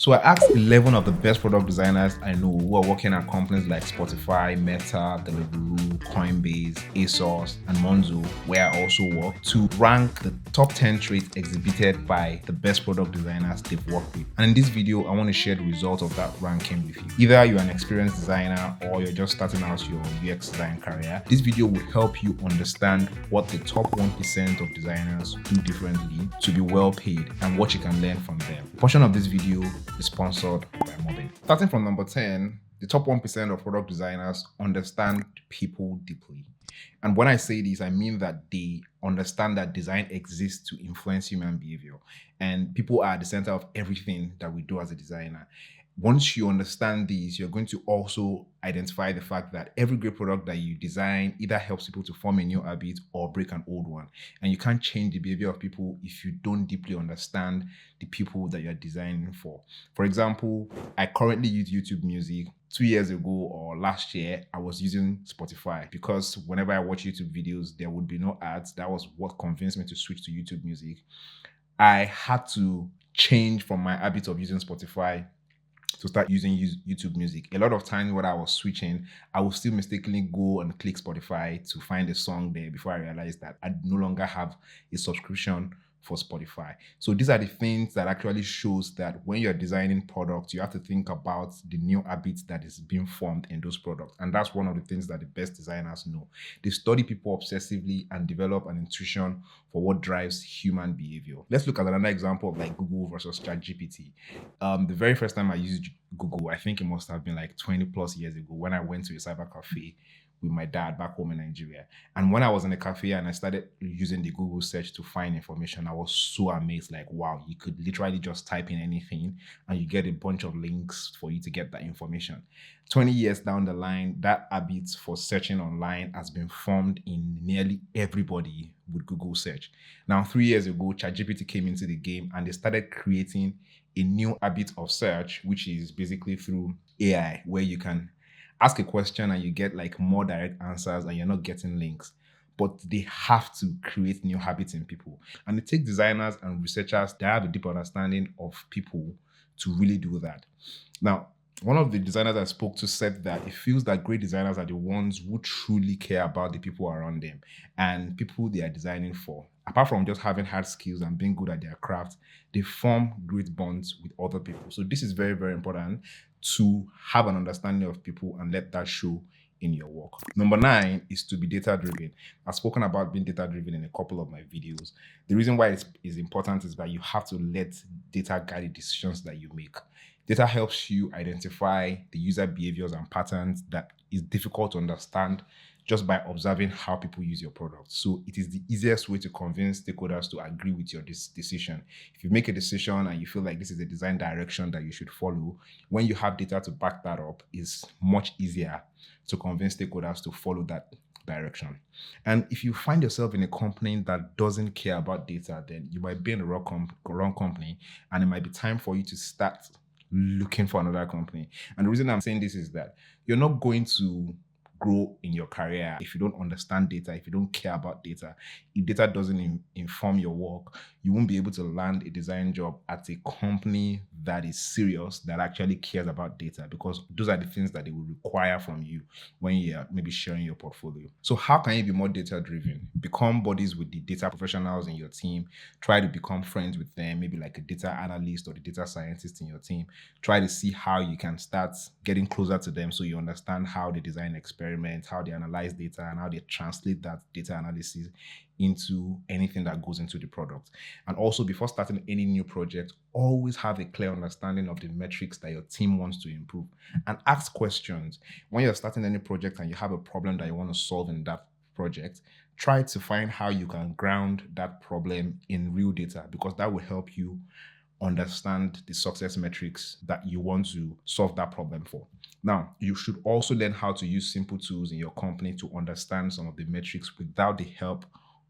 So I asked 11 of the best product designers I know who are working at companies like Spotify, Meta, Deliveroo, Coinbase, ASOS, and Monzo, where I also work, to rank the top 10 traits exhibited by the best product designers they've worked with. And in this video, I want to share the results of that ranking with you. Either you're an experienced designer or you're just starting out your UX design career, this video will help you understand what the top 1% of designers do differently to be well paid and what you can learn from them. A portion of this video is sponsored by Mobbing. Starting from number 10, the top 1% of product designers understand people deeply. And when I say this, I mean that they understand that design exists to influence human behavior, and people are at the center of everything that we do as a designer. Once you understand these, you're going to also identify the fact that every great product that you design either helps people to form a new habit or break an old one. And you can't change the behavior of people if you don't deeply understand the people that you're designing for. For example, I currently use YouTube Music. 2 years ago or last year, I was using Spotify because whenever I watch YouTube videos, there would be no ads. That was what convinced me to switch to YouTube Music. I had to change from my habit of using Spotify to start using YouTube Music. A lot of times when I was switching, I would still mistakenly go and click Spotify to find a song there before I realized that I no longer have a subscription for Spotify. So these are the things that actually shows that when you're designing products, you have to think about the new habits that is being formed in those products. And that's one of the things that the best designers know. They study people obsessively and develop an intuition for what drives human behavior. Let's look at another example of like Google versus ChatGPT. The very first time I used Google, I think it must have been like 20 plus years ago when I went to a cyber cafe with my dad back home in Nigeria. And when I was in the cafe and I started using the Google search to find information, I was so amazed. Like, wow, you could literally just type in anything and you get a bunch of links for you to get that information. 20 years down the line, that habit for searching online has been formed in nearly everybody with Google search. Now, 3 years ago, ChatGPT came into the game and they started creating a new habit of search, which is basically through AI, where you can ask a question and you get like more direct answers and you're not getting links. But they have to create new habits in people. And it takes designers and researchers that have a deep understanding of people to really do that. Now, one of the designers I spoke to said that it feels that great designers are the ones who truly care about the people around them and people they are designing for. Apart from just having hard skills and being good at their craft, they form great bonds with other people. So this is very, very important to have an understanding of people and let that show in your work. Number 9 is to be data-driven. I've spoken about being data-driven in a couple of my videos. The reason why it is important is that you have to let data guide the decisions that you make. Data helps you identify the user behaviors and patterns that is difficult to understand just by observing how people use your product. So it is the easiest way to convince stakeholders to agree with your decision. If you make a decision and you feel like this is a design direction that you should follow, when you have data to back that up, it's much easier to convince stakeholders to follow that direction. And if you find yourself in a company that doesn't care about data, then you might be in the wrong company, and it might be time for you to start looking for another company. And the reason I'm saying this is that you're not going to grow in your career if you don't understand data, if you don't care about data. If data doesn't inform your work, you won't be able to land a design job at a company that is serious, that actually cares about data, because those are the things that they will require from you when you're maybe sharing your portfolio. So how can you be more data driven? Become buddies with the data professionals in your team. Try to become friends with them, maybe like a data analyst or the data scientist in your team. Try to see how you can start getting closer to them so you understand how they design experiments, how they analyze data, and how they translate that data analysis into anything that goes into the product. And also, before starting any new project, always have a clear understanding of the metrics that your team wants to improve, and ask questions. When you're starting any project and you have a problem that you want to solve in that project, try to find how you can ground that problem in real data, because that will help you understand the success metrics that you want to solve that problem for. Now, you should also learn how to use simple tools in your company to understand some of the metrics without the help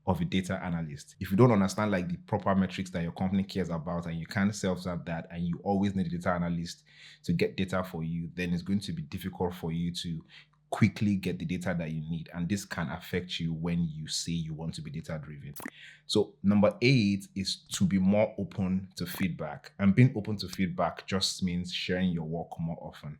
of a data analyst. If you don't understand like the proper metrics that your company cares about and you can't self-serve that, and you always need a data analyst to get data for you, then it's going to be difficult for you to quickly get the data that you need. And this can affect you when you say you want to be data driven. So, number 8 is to be more open to feedback. And being open to feedback just means sharing your work more often.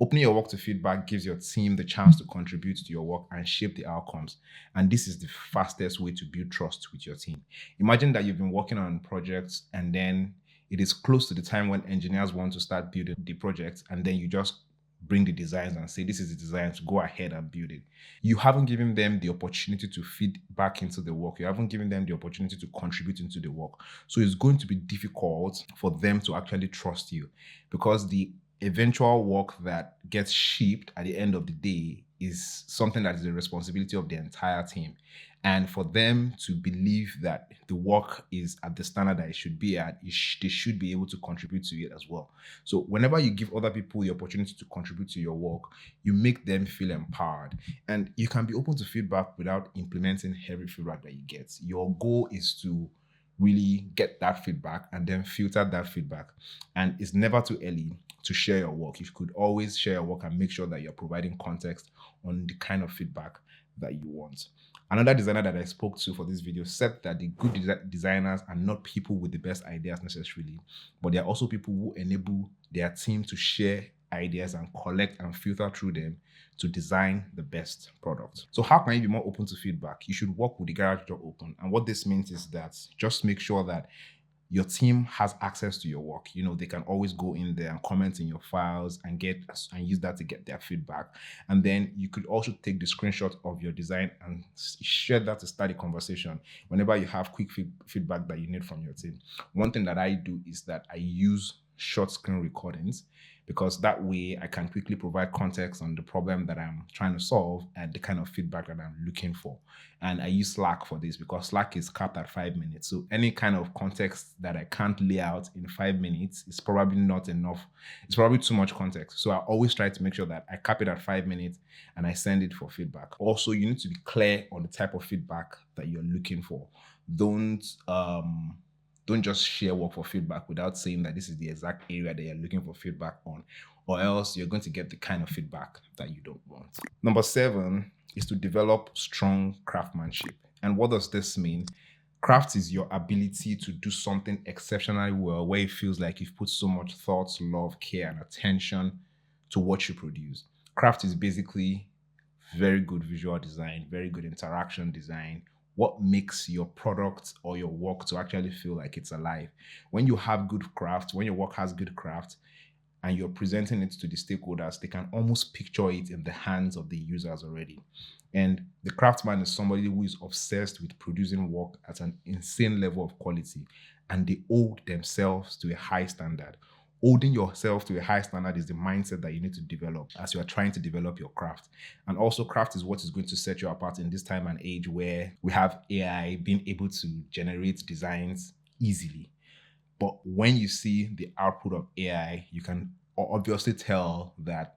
Opening your work to feedback gives your team the chance to contribute to your work and shape the outcomes. And this is the fastest way to build trust with your team. Imagine that you've been working on projects and then it is close to the time when engineers want to start building the project, and then you just bring the designs and say, this is the design, to go ahead and build it. You haven't given them the opportunity to feed back into the work. You haven't given them the opportunity to contribute into the work. So it's going to be difficult for them to actually trust you, because the eventual work that gets shipped at the end of the day is something that is the responsibility of the entire team. And for them to believe that the work is at the standard that it should be at, they should be able to contribute to it as well. So whenever you give other people the opportunity to contribute to your work, you make them feel empowered. And you can be open to feedback without implementing every feedback that you get. Your goal is to really get that feedback and then filter that feedback. And it's never too early to share your work. You could always share your work and make sure that you're providing context on the kind of feedback that you want. Another designer that I spoke to for this video said that the good designers are not people with the best ideas necessarily, but they are also people who enable their team to share ideas and collect and filter through them to design the best product. So how can you be more open to feedback? You should work with the garage door open. And what this means is that just make sure that your team has access to your work. They can always go in there and comment in your files and use that to get their feedback. And then you could also take the screenshot of your design and share that to start a conversation whenever you have quick feedback that you need from your team. One thing that I do is that I use short screen recordings, because that way I can quickly provide context on the problem that I'm trying to solve and the kind of feedback that I'm looking for. And I use Slack for this because Slack is capped at 5 minutes. So any kind of context that I can't lay out in 5 minutes is probably not enough. It's probably too much context. So I always try to make sure that I cap it at 5 minutes and I send it for feedback. Also, you need to be clear on the type of feedback that you're looking for. Don't just share work for feedback without saying that this is the exact area that you're looking for feedback on, or else you're going to get the kind of feedback that you don't want. Number 7 is to develop strong craftsmanship. And what does this mean? Craft is your ability to do something exceptionally well, where it feels like you've put so much thought, love, care, and attention to what you produce. Craft is basically very good visual design, very good interaction design, what makes your product or your work to actually feel like it's alive. When you have good craft, when your work has good craft, and you're presenting it to the stakeholders, they can almost picture it in the hands of the users already. And the craftsman is somebody who is obsessed with producing work at an insane level of quality, and they hold themselves to a high standard. Holding yourself to a high standard is the mindset that you need to develop as you are trying to develop your craft. And also, craft is what is going to set you apart in this time and age where we have AI being able to generate designs easily. But when you see the output of AI, you can obviously tell that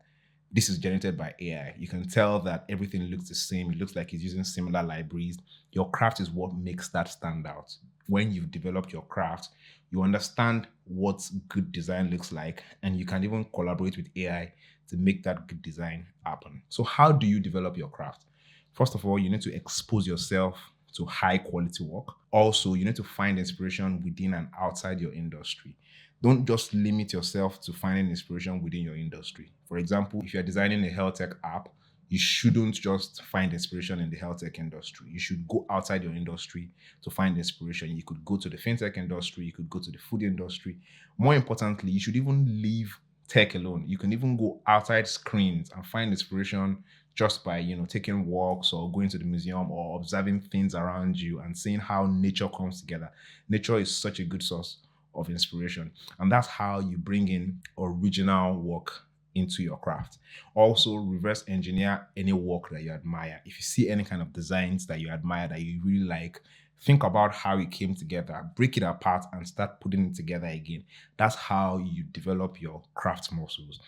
this is generated by AI. You can tell that everything looks the same. It looks like it's using similar libraries. Your craft is what makes that stand out. When you've developed your craft, you understand what good design looks like, and you can even collaborate with AI to make that good design happen. So how do you develop your craft? First of all, you need to expose yourself to high quality work. Also, you need to find inspiration within and outside your industry. Don't just limit yourself to finding inspiration within your industry. For example, if you're designing a health tech app, you shouldn't just find inspiration in the health tech industry. You should go outside your industry to find inspiration. You could go to the fintech industry, you could go to the food industry. More importantly, you should even leave tech alone. You can even go outside screens and find inspiration just by taking walks or going to the museum or observing things around you and seeing how nature comes together. Nature is such a good source of inspiration, and that's how you bring in original work into your craft. Also, reverse engineer any work that you admire. If you see any kind of designs that you admire that you really like, think about how it came together, break it apart and start putting it together again. That's how you develop your craft muscles.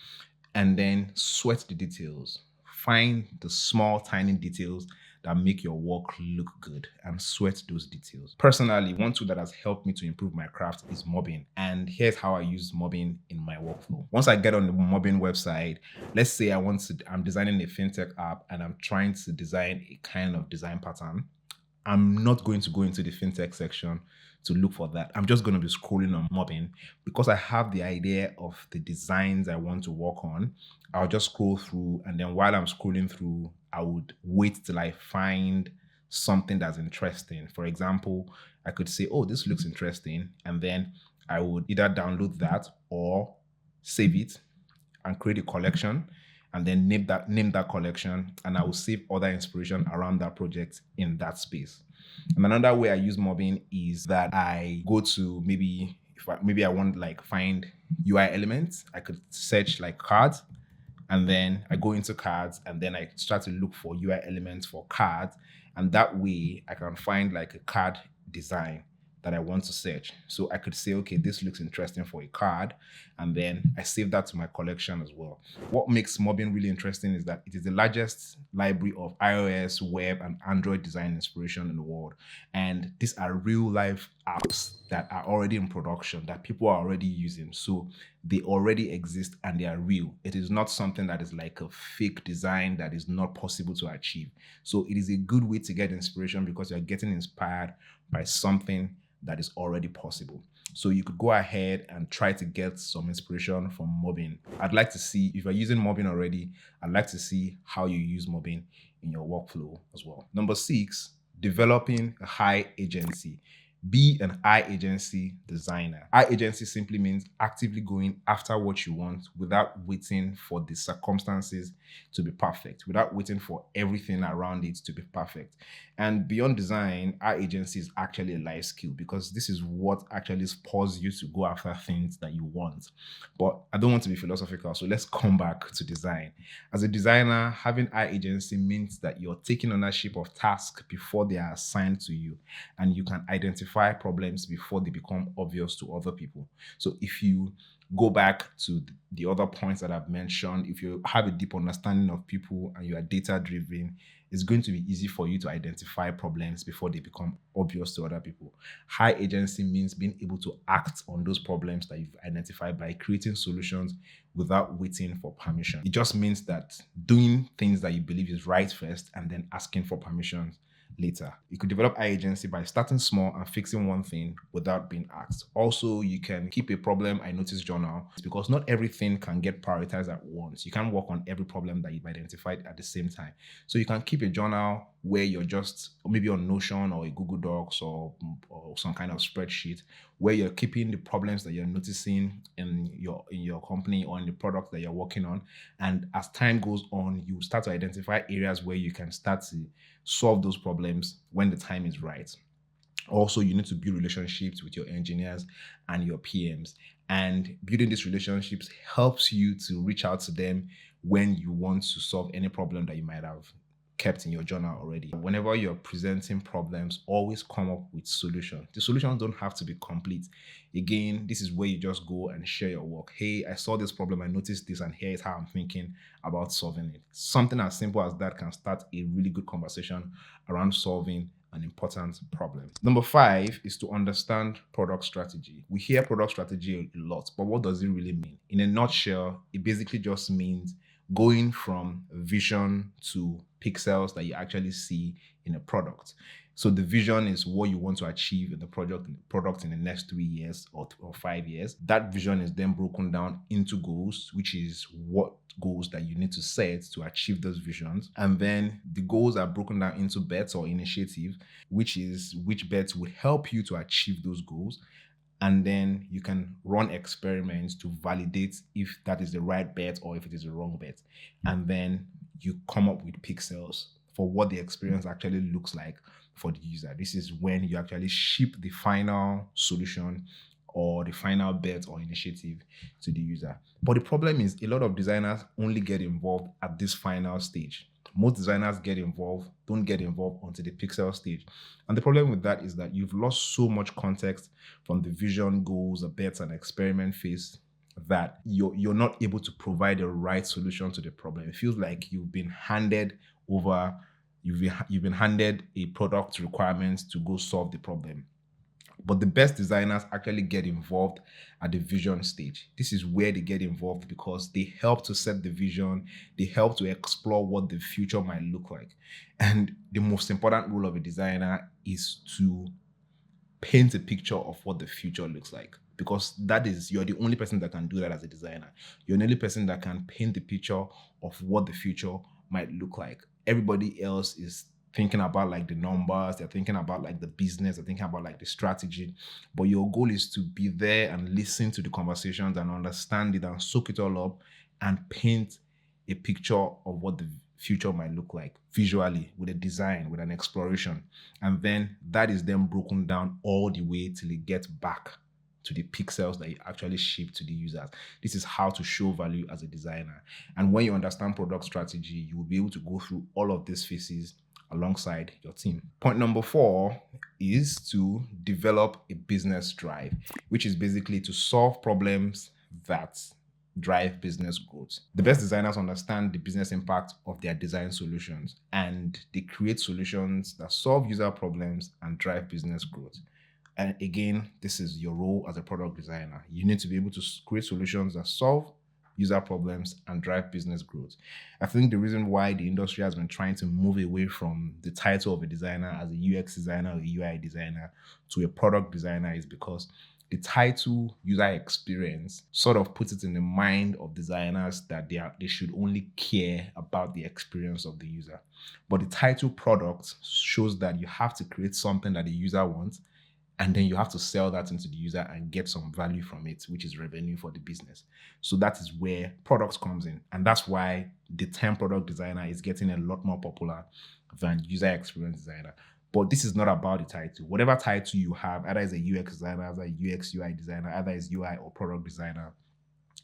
And then sweat the details. Find the small, tiny details that make your work look good and sweat those details. Personally, one tool that has helped me to improve my craft is mobbing. And here's how I use mobbing in my workflow. Once I get on the mobbing website, let's say I'm designing a fintech app and I'm trying to design a kind of design pattern. I'm not going to go into the fintech section to look for that. I'm just going to be scrolling on mobbing because I have the idea of the designs I want to work on. I'll just scroll through, and then while I'm scrolling through, I would wait till I find something that's interesting. For example, I could say, oh, this looks interesting. And then I would either download that or save it and create a collection and then name that collection, and I will save other inspiration around that project in that space. And another way I use mobbing is that I go to maybe I want like find UI elements. I could search like cards, and then I go into cards, and then I start to look for UI elements for cards, and that way I can find like a card design that I want to search. So I could say, okay, this looks interesting for a card, and then I save that to my collection as well. What makes mobbing really interesting is that it is the largest library of iOS, web, and Android design inspiration in the world. And these are real life apps that are already in production, that people are already using. So they already exist and they are real. It is not something that is like a fake design that is not possible to achieve. So it is a good way to get inspiration because you're getting inspired by something that is already possible. So you could go ahead and try to get some inspiration from mobbing. I'd like to see, if you're using mobbing already, I'd like to see how you use mobbing in your workflow as well. Number 6, developing a high agency. Be an high agency designer. High agency simply means actively going after what you want without waiting for the circumstances to be perfect, without waiting for everything around it to be perfect. And beyond design, high agency is actually a life skill because this is what actually spurs you to go after things that you want. But I don't want to be philosophical, so let's come back to design. As a designer, having high agency means that you're taking ownership of tasks before they are assigned to you, and you can identify problems before they become obvious to other people. So if you go back to the other points that I've mentioned, if you have a deep understanding of people and you are data driven, it's going to be easy for you to identify problems before they become obvious to other people. High agency means being able to act on those problems that you've identified by creating solutions without waiting for permission. It just means that doing things that you believe is right first and then asking for permission later. You could develop high agency by starting small and fixing one thing without being asked. Also, you can keep a problem I notice journal because not everything can get prioritized at once. You can't work on every problem that you've identified at the same time. So you can keep a journal where you're just maybe on Notion or a Google Docs or some kind of spreadsheet where you're keeping the problems that you're noticing in your company or in the product that you're working on. And as time goes on, you start to identify areas where you can start to solve those problems when the time is right. Also, you need to build relationships with your engineers and your PMs. And building these relationships helps you to reach out to them when you want to solve any problem that you might have kept in your journal already. Whenever you're presenting problems, always come up with solutions. The solutions don't have to be complete. Again, this is where you just go and share your work. Hey, I saw this problem, I noticed this, and here is how I'm thinking about solving it. Something as simple as that can start a really good conversation around solving an important problem. Number 5 is to understand product strategy. We hear product strategy a lot, but what does it really mean? In a nutshell, it basically just means going from vision to pixels that you actually see in a product. So the vision is what you want to achieve in the product in the next 3 years or 5 years. That vision is then broken down into goals, which is what goals that you need to set to achieve those visions. And then the goals are broken down into bets or initiatives, which is which bets would help you to achieve those goals. And then you can run experiments to validate if that is the right bet or if it is a wrong bet. And then you come up with pixels for what the experience actually looks like for the user. This is when you actually ship the final solution or the final bet or initiative to the user. But the problem is a lot of designers only get involved at this final stage. Most designers don't get involved until the pixel stage. And the problem with that is that you've lost so much context from the vision, goals, the bets, and experiment phase that you're not able to provide the right solution to the problem. It feels like you've been handed over You've been handed a product requirement to go solve the problem. But the best designers actually get involved at the vision stage. This is where they get involved because they help to set the vision, they help to explore what the future might look like. And the most important role of a designer is to paint a picture of what the future looks like, because you're the only person that can do that as a designer. You're the only person that can paint the picture of what the future might look like. Everybody else is thinking about like the numbers, they're thinking about like the business, they're thinking about like the strategy, but your goal is to be there and listen to the conversations and understand it and soak it all up and paint a picture of what the future might look like visually, with a design, with an exploration. And then that is then broken down all the way till it gets back to the pixels that you actually ship to the users. This is how to show value as a designer. And when you understand product strategy, you will be able to go through all of these phases alongside your team. Point number 4 is to develop a business drive, which is basically to solve problems that drive business growth. The best designers understand the business impact of their design solutions, and they create solutions that solve user problems and drive business growth. And again, this is your role as a product designer. You need to be able to create solutions that solve user problems and drive business growth. I think the reason why the industry has been trying to move away from the title of a designer as a UX designer or a UI designer to a product designer is because the title user experience sort of puts it in the mind of designers that they should only care about the experience of the user. But the title product shows that you have to create something that the user wants, and then you have to sell that into the user and get some value from it, which is revenue for the business. So that is where products comes in. And that's why the term product designer is getting a lot more popular than user experience designer. But this is not about the title. Whatever title you have, either as a UX designer, as a UX UI designer, either as UI or product designer,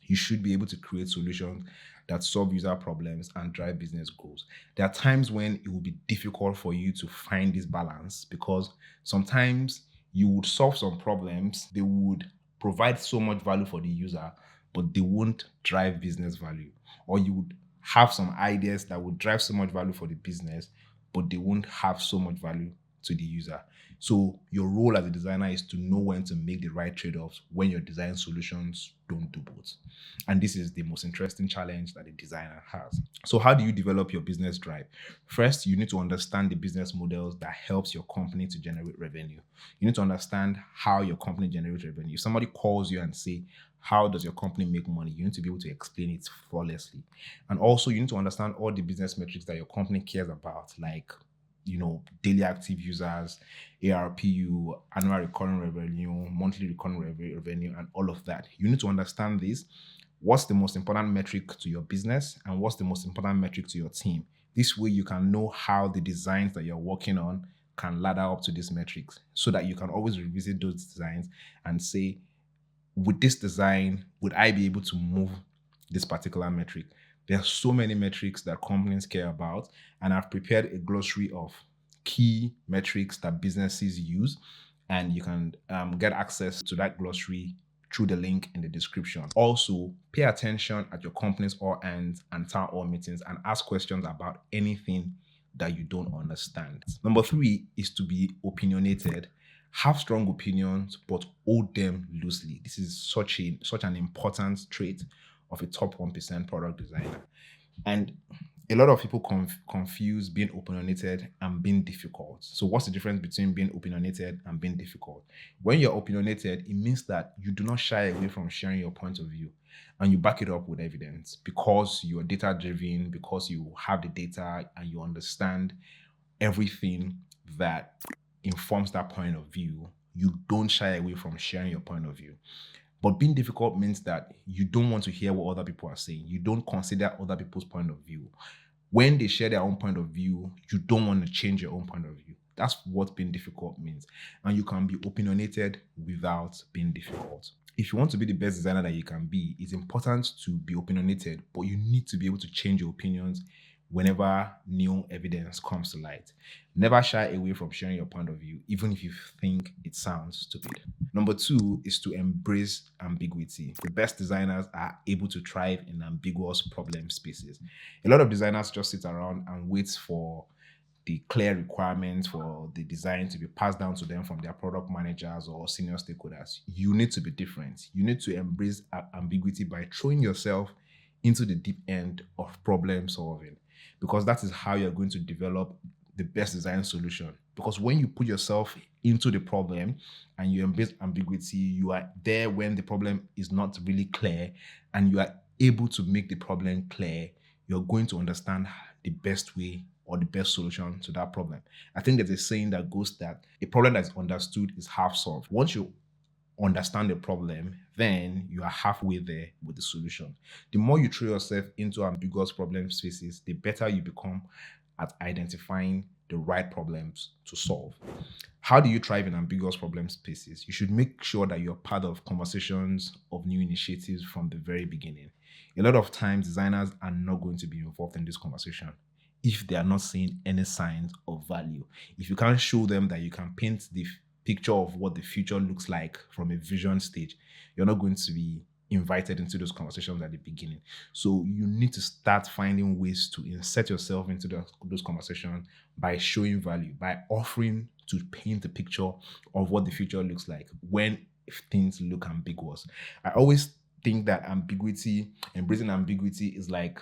you should be able to create solutions that solve user problems and drive business goals. There are times when it will be difficult for you to find this balance, because sometimes you would solve some problems, they would provide so much value for the user, but they won't drive business value. Or you would have some ideas that would drive so much value for the business, but they won't have so much value to the user. So your role as a designer is to know when to make the right trade-offs when your design solutions don't do both. And this is the most interesting challenge that a designer has. So how do you develop your business drive? First, you need to understand the business models that helps your company to generate revenue. You need to understand how your company generates revenue. If somebody calls you and say, how does your company make money? You need to be able to explain it flawlessly. And also you need to understand all the business metrics that your company cares about, like daily active users, ARPU, annual recurring revenue, monthly recurring revenue, and all of that. You need to understand this. What's the most important metric to your business and what's the most important metric to your team? This way you can know how the designs that you're working on can ladder up to these metrics, so that you can always revisit those designs and say, with this design, would I be able to move this particular metric? There are so many metrics that companies care about, and I've prepared a glossary of key metrics that businesses use, and you can get access to that glossary through the link in the description. Also, pay attention at your company's all hands and town hall meetings and ask questions about anything that you don't understand. Number 3 is to be opinionated. Have strong opinions, but hold them loosely. This is such an important trait of a top 1% product designer. And a lot of people confuse being opinionated and being difficult. So what's the difference between being opinionated and being difficult? When you're opinionated, it means that you do not shy away from sharing your point of view, and you back it up with evidence, because you're data driven, because you have the data and you understand everything that informs that point of view. You don't shy away from sharing your point of view. But being difficult means that you don't want to hear what other people are saying. You don't consider other people's point of view. When they share their own point of view, you don't want to change your own point of view. That's what being difficult means. And you can be opinionated without being difficult. If you want to be the best designer that you can be, it's important to be opinionated, but you need to be able to change your opinions whenever new evidence comes to light. Never shy away from sharing your point of view, even if you think it sounds stupid. Number 2 is to embrace ambiguity. The best designers are able to thrive in ambiguous problem spaces. A lot of designers just sit around and wait for the clear requirements for the design to be passed down to them from their product managers or senior stakeholders. You need to be different. You need to embrace ambiguity by throwing yourself into the deep end of problem solving, because that is how you're going to develop the best design solution. Because when you put yourself into the problem and you embrace ambiguity, you are there when the problem is not really clear, and you are able to make the problem clear. You're going to understand the best way or the best solution to that problem. I think there's a saying that goes that a problem that's understood is half solved. Once you understand the problem, then you are halfway there with the solution. The more you throw yourself into ambiguous problem spaces, the better you become at identifying the right problems to solve. How do you thrive in ambiguous problem spaces? You should make sure that you're part of conversations of new initiatives from the very beginning. A lot of times, designers are not going to be involved in this conversation if they are not seeing any signs of value. If you can't show them that you can paint the picture of what the future looks like from a vision stage, you're not going to be invited into those conversations at the beginning. So you need to start finding ways to insert yourself into those conversations by showing value, by offering to paint a picture of what the future looks like when if things look ambiguous. I always think that embracing ambiguity is like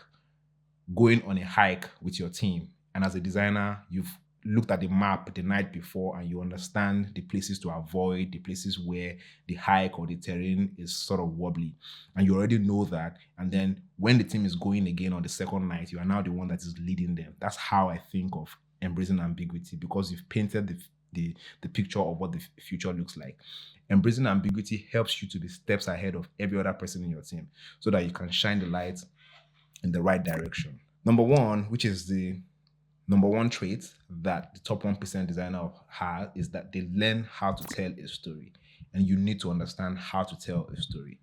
going on a hike with your team. And as a designer, you've looked at the map the night before and you understand the places to avoid, the places where the hike or the terrain is sort of wobbly. And you already know that. And then when the team is going again on the second night, you are now the one that is leading them. That's how I think of embracing ambiguity, because you've painted the picture of what the future looks like. Embracing ambiguity helps you to be steps ahead of every other person in your team so that you can shine the light in the right direction. Number one, which is the number one trait that the top 1% designer has, is that they learn how to tell a story. And you need to understand how to tell a story.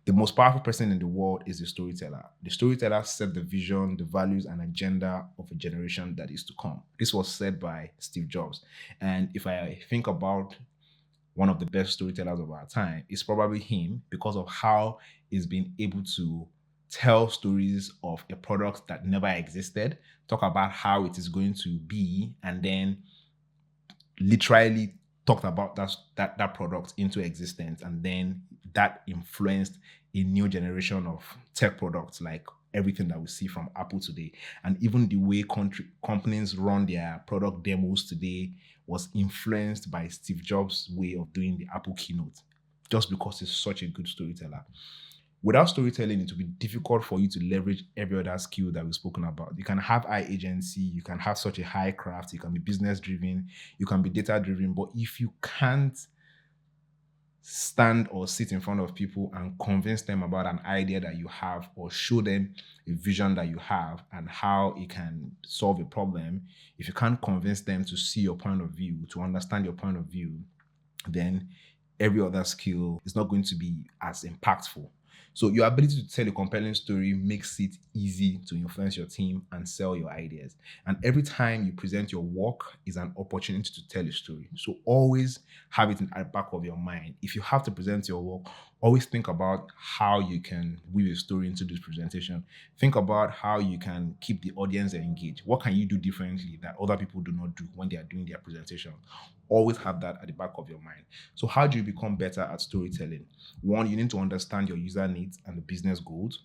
The most powerful person in the world is the storyteller. The storyteller set the vision, the values, and agenda of a generation that is to come. This was said by Steve Jobs. And if I think about one of the best storytellers of our time, it's probably him, because of how he's been able to tell stories of a product that never existed, talk about how it is going to be, and then literally talked about that product into existence. And then that influenced a new generation of tech products, like everything that we see from Apple today. And even the way companies run their product demos today was influenced by Steve Jobs' way of doing the Apple keynote, just because he's such a good storyteller. Without storytelling, it will be difficult for you to leverage every other skill that we've spoken about. You can have high agency, you can have such a high craft, you can be business driven, you can be data driven, but if you can't stand or sit in front of people and convince them about an idea that you have, or show them a vision that you have and how it can solve a problem, if you can't convince them to see your point of view, to understand your point of view, then every other skill is not going to be as impactful. So your ability to tell a compelling story makes it easy to influence your team and sell your ideas. And every time you present your work is an opportunity to tell a story. So always have it in the back of your mind. If you have to present your work, always think about how you can weave a story into this presentation. Think about how you can keep the audience engaged. What can you do differently that other people do not do when they are doing their presentation? Always have that at the back of your mind. So how do you become better at storytelling? One, you need to understand your user needs and the business goals.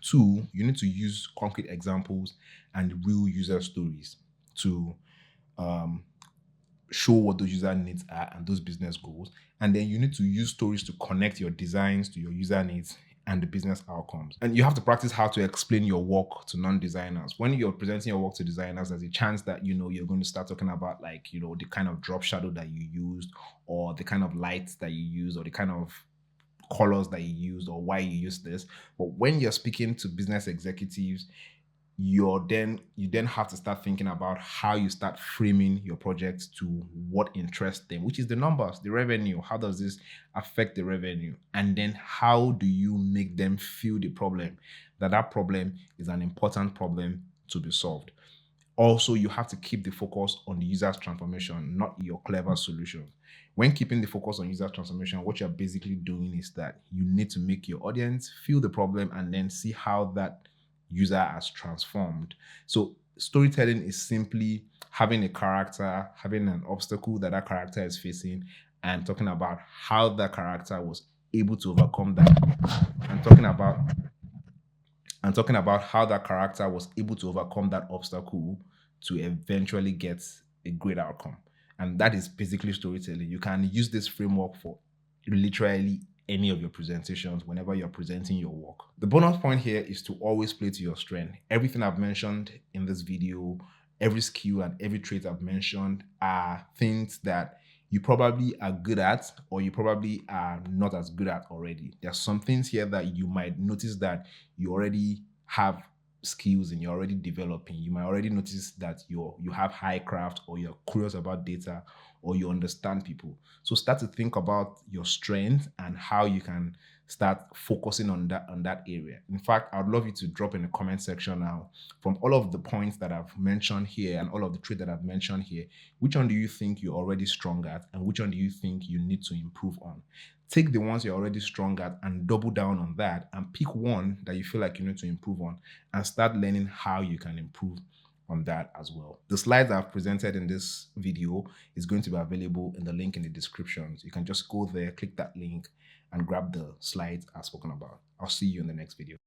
Two, you need to use concrete examples and real user stories to show what those user needs are and those business goals. And then you need to use stories to connect your designs to your user needs and the business outcomes. And you have to practice how to explain your work to non-designers. When you're presenting your work to designers, there's a chance that you're going to start talking about the kind of drop shadow that you used, or the kind of lights that you use, or the kind of colors that you used, or why you use this. But when you're speaking to business executives, you then have to start thinking about how you start framing your project to what interests them, which is the numbers, the revenue. How does this affect the revenue? And then how do you make them feel the problem, that problem is an important problem to be solved? Also, you have to keep the focus on the user's transformation, not your clever solution. When keeping the focus on user transformation, what you're basically doing is that you need to make your audience feel the problem and then see how that user has transformed. So storytelling is simply having a character, having an obstacle that that character is facing, and talking about how that character was able to overcome that, and talking about how that character was able to overcome that obstacle to eventually get a great outcome. And that is basically storytelling. You can use this framework for literally any of your presentations whenever you're presenting your work. The bonus point here is to always play to your strength. Everything I've mentioned in this video, every skill and every trait I've mentioned are things that you probably are good at, or you probably are not as good at already. There's some things here that you might notice that you already have skills and you're already developing. You might already notice that you have high craft, or you're curious about data, or you understand people. So start to think about your strength and how you can start focusing on that area. In fact, I'd love you to drop in the comment section now, from all of the points that I've mentioned here and all of the traits that I've mentioned here, which one do you think you're already strong at, and which one do you think you need to improve on? Take the ones you're already strong at and double down on that, and pick one that you feel like you need to improve on, and start learning how you can improve on that as well. The slides I've presented in this video is going to be available in the link in the description. So you can just go there, click that link, and grab the slides I've spoken about. I'll see you in the next video.